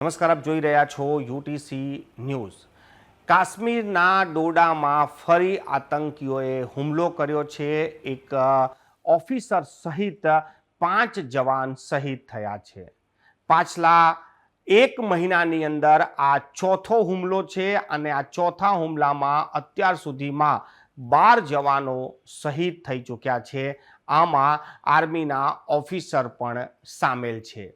નમસ્કાર, આપ જોઈ રહ્યા છો યુટીસી ન્યૂઝ। કાશ્મીરના ડોડામાં ફરી આતંકીઓએ હુમલો કર્યો છે। એક ઓફિસર સહિત 5 જવાન શહીદ થયા છે। પાછલા 1 મહિનાની અંદર આ ચોથો હુમલો છે અને આ ચોથા હુમલામાં અત્યાર સુધીમાં 12 જવાનો શહીદ થઈ ચૂક્યા છે। આમાં આર્મીના ઓફિસર પણ સામેલ છે।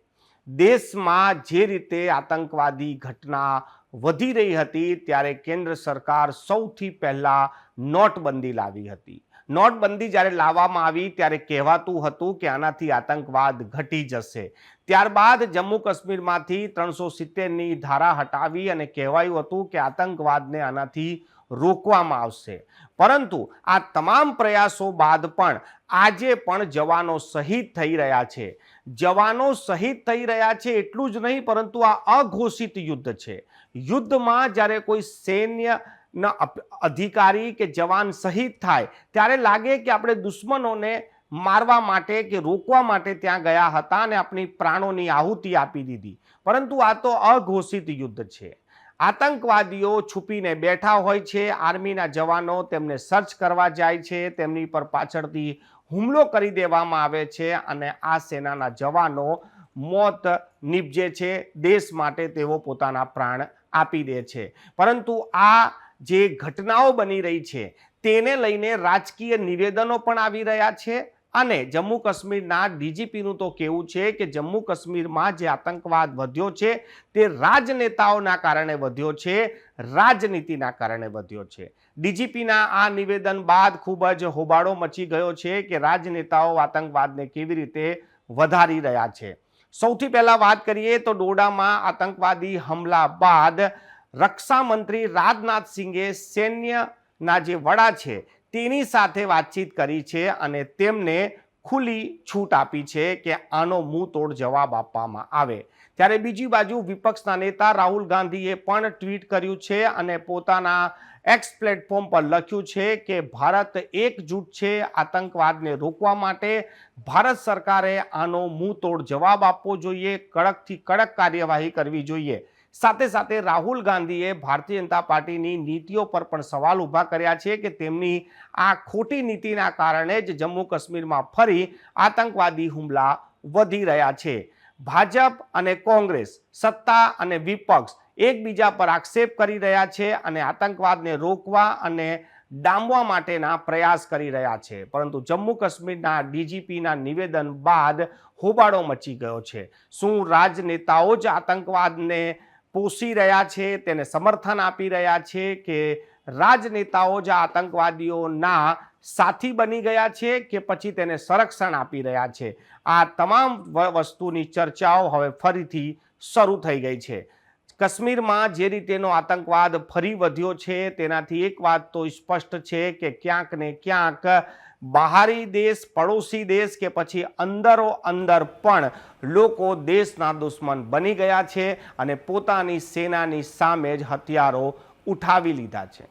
દેશમાં જે રીતે આતંકવાદી ઘટના વધી રહી હતી ત્યારે કેન્દ્ર સરકાર સૌથી પહેલા નોટબંધી લાવી હતી। નોટબંધી જ્યારે લાવવામાં આવી ત્યારે કહેવાતું હતું કે આનાથી આતંકવાદ ઘટી જશે। ત્યારબાદ જમ્મુ કાશ્મીરમાંથી 370ની ધારા હટાવી અને કહેવાયું હતું કે આતંકવાદને આનાથી રોકવામાં આવશે। પરંતુ આ તમામ પ્રયાસો બાદ પણ આજે પણ જવાનો શહીદ થઈ રહ્યા છે। જવાનો શહીદ થઈ રહ્યા છે એટલું જ નહીં, પરંતુ આ અઘોષિત યુદ્ધ છે। યુદ્ધમાં જ્યારે કોઈ સૈન્યના અધિકારી કે જવાન શહીદ થાય ત્યારે લાગે કે આપણે દુશ્મનોને મારવા માટે કે રોકવા માટે ત્યાં ગયા હતા અને આપણી પ્રાણોની આહુતિ આપી દીધી, પરંતુ આ તો અઘોષિત યુદ્ધ છે। આતંકવાદીઓ છુપીને બેઠા હોય છે, આર્મીના જવાનો તેમને સર્ચ કરવા જાય છે, તેમની પર પાછળથી હુમલો કરી દેવામાં આવે છે અને આ સેનાના જવાનો મોત નિપજે છે। દેશ માટે તેઓ પોતાના પ્રાણ આપી દે છે। પરંતુ આ જે ઘટનાઓ બની રહી છે તેને લઈને રાજકીય નિવેદનો પણ આવી રહ્યા છે અને જમ્મુ કાશ્મીરના ડીજીપીનું તો કહેવું છે કે જમ્મુ કાશ્મીરમાં જે આતંકવાદ વધ્યો છે તે રાજનેતાઓના કારણે વધ્યો છે, રાજનીતિના કારણે વધ્યો છે। ડીજીપીના આ નિવેદન બાદ ખૂબ જ હોબાળો મચી ગયો છે કે રાજનેતાઓ આતંકવાદને કેવી રીતે વધારી રહ્યા છે। સૌથી પહેલા વાત કરીએ તો ડોડામાં આતંકવાદી હુમલા બાદ રક્ષા મંત્રી રાજનાથ સિંહે સૈન્યના જે વડા છે તેની સાથે વાતચીત કરી છે અને તેમને ખુલ્લી છૂટ આપી છે કે આનો મુંહતોડ જવાબ આપવામાં આવે। ત્યારે બીજી બાજુ વિપક્ષના નેતા રાહુલ ગાંધીએ પણ ટ્વીટ કર્યું છે અને પોતાના એક્સ પ્લેટફોર્મ પર લખ્યું છે કે ભારત એકજૂટ છે આતંકવાદને રોકવા માટે। ભારત સરકારે આનો મુંહતોડ જવાબ આપવો જોઈએ, કડકથી કડક કાર્યવાહી કરવી જોઈએ। સાથે સાથે રાહુલ ગાંધીએ ભારતીય જનતા પાર્ટીની નીતિઓ પર પણ સવાલ ઊભા કર્યા છે કે તેમની આ ખોટી નીતિના કારણે જ જમ્મુ કાશ્મીરમાં ફરી આતંકવાદી હુમલા વધી રહ્યા છે। ભાજપ અને કોંગ્રેસ, સત્તા અને વિપક્ષ એકબીજા પર આક્ષેપ કરી રહ્યા છે અને આતંકવાદને રોકવા અને ડામવા માટેના પ્રયાસ કરી રહ્યા છે, પરંતુ જમ્મુ કાશ્મીરના ડીજીપીના નિવેદન બાદ હોબાળો મચી ગયો છે। શું રાજનેતાઓ જ આતંકવાદને પોષી રહ્યા છે, તેને સમર્થન આપી રહ્યા છે કે રાજનેતાઓ જ આતંકવાદીઓના સાથી બની ગયા છે કે પછી તેને સંરક્ષણ આપી રહ્યા છે? આ તમામ વસ્તુની ચર્ચાઓ હવે ફરીથી શરૂ થઈ ગઈ છે। કાશ્મીરમાં જે રીતેનો આતંકવાદ ફરી વધ્યો છે તેનાથી એક વાત તો સ્પષ્ટ છે કે ક્યાંક ને ક્યાંક બહારી દેશ, પડોશી દેશ કે પછી અંદરો અંદર પણ લોકો દેશના દુશ્મન બની ગયા છે અને પોતાની સેનાની સામે જ હથિયારો ઉઠાવી લીધા છે।